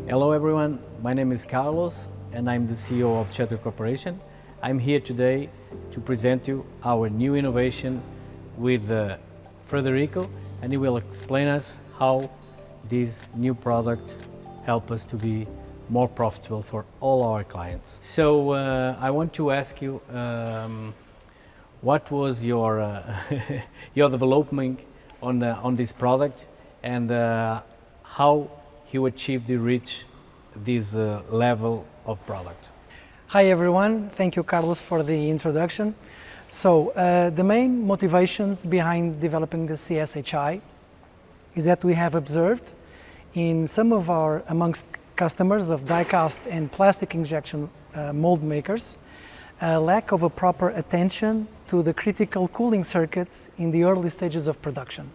Hello everyone, my name is Carlos and I'm the CEO of CHETO Corporation. I'm here today to present you our new innovation with Frederico, and he will explain us how this new product helps us to be more profitable for all our clients. So I want to ask you, what was your your development on this product, and how you achieved to reach this level of product? Hi everyone, thank you Carlos for the introduction. So the main motivations behind developing the CSHI is that we have observed in some of our amongst customers of die-cast and plastic injection mold makers a lack of a proper attention to the critical cooling circuits in the early stages of production.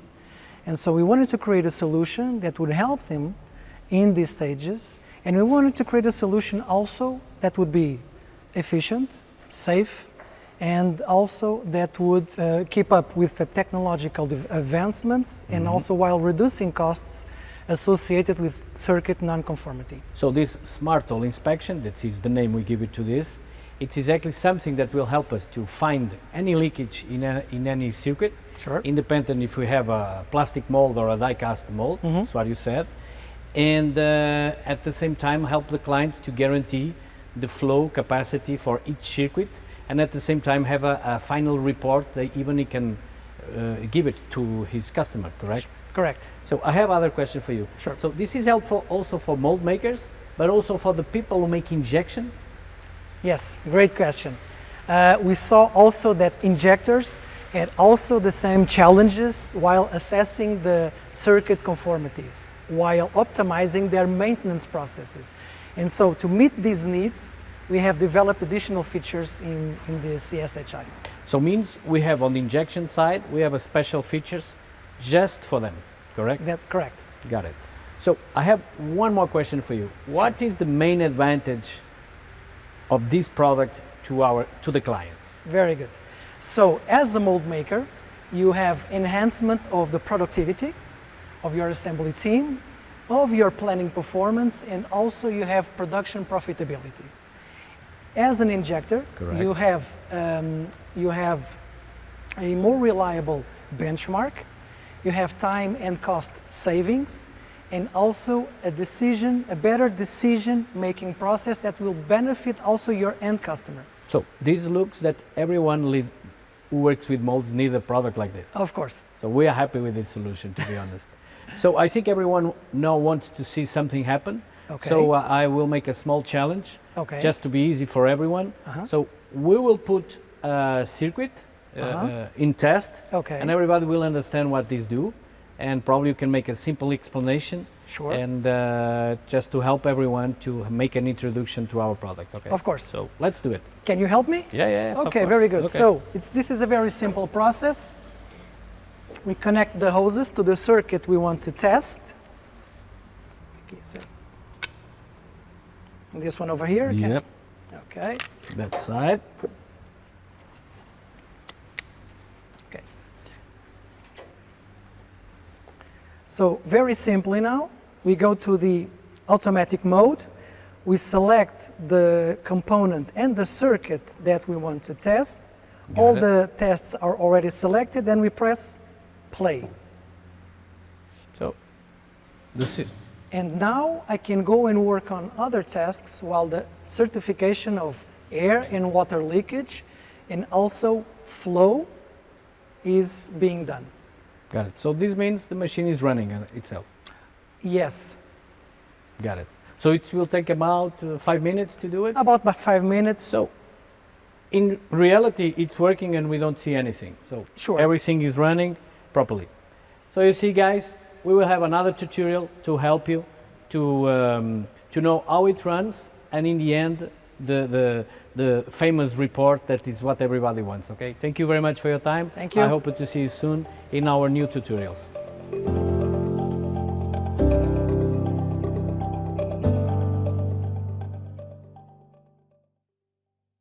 And so we wanted to create a solution that would help them in these stages, and we wanted to create a solution also that would be efficient, safe, and also that would keep up with the technological advancements and also while reducing costs associated with circuit non-conformity. So this smart hole inspection, that is the name we give it to this, it's exactly something that will help us to find any leakage in any circuit, Sure. independent if we have a plastic mold or a die-cast mold, that's what you said, and at the same time help the client to guarantee the flow capacity for each circuit, and at the same time have a final report that even he can give it to his customer, correct? Correct. So I have other question for you. Sure. So this is helpful also for mold makers, but also for the people who make injection? Yes, great question. We saw also that injectors had also the same challenges while assessing the circuit conformities, while optimizing their maintenance processes. And so to meet these needs, we have developed additional features in the CSHI. So means we have on the injection side, we have a special features just for them, correct? Correct. Got it. So I have one more question for you. What is the main advantage of this product to the clients? Very good. So as a mold maker, you have enhancement of the productivity of your assembly team, of your planning performance, and also you have production profitability. As an injector, Correct. you have a more reliable benchmark, you have time and cost savings, and also a better decision-making process that will benefit also your end customer. So this looks that everyone who works with molds need a product like this. Of course. So we are happy with this solution, to be honest. So I think everyone now wants to see something happen. Okay. So I will make a small challenge, Okay. just to be easy for everyone. So we will put a circuit in test, Okay. and everybody will understand what these do. And probably you can make a simple explanation. Sure. And just to help everyone to make an introduction to our product. Okay. Of course. So let's do it. Can you help me? Yeah, yes, of Okay, course. very good. Okay. So this is a very simple process. We connect the hoses to the circuit we want to test. Okay, so this one over here. Okay. Yep, Okay. that side. Okay. So very simply now, we go to the automatic mode. We select the component and the circuit that we want to test. All it. the tests are already selected, and we press play. So this is. And now I can go and work on other tasks while the certification of air and water leakage and also flow is being done. Got it. So this means the machine is running itself. Yes, Got it. So it will take about 5 minutes to do it? about 5 minutes. So in reality, it's working and we don't see anything. So Sure. everything is running properly. So you see, guys, we will have another tutorial to help you to know how it runs, and in the end, the famous report that is what everybody wants. Okay. Thank you very much for your time. Thank you. I hope to see you soon in our new tutorials.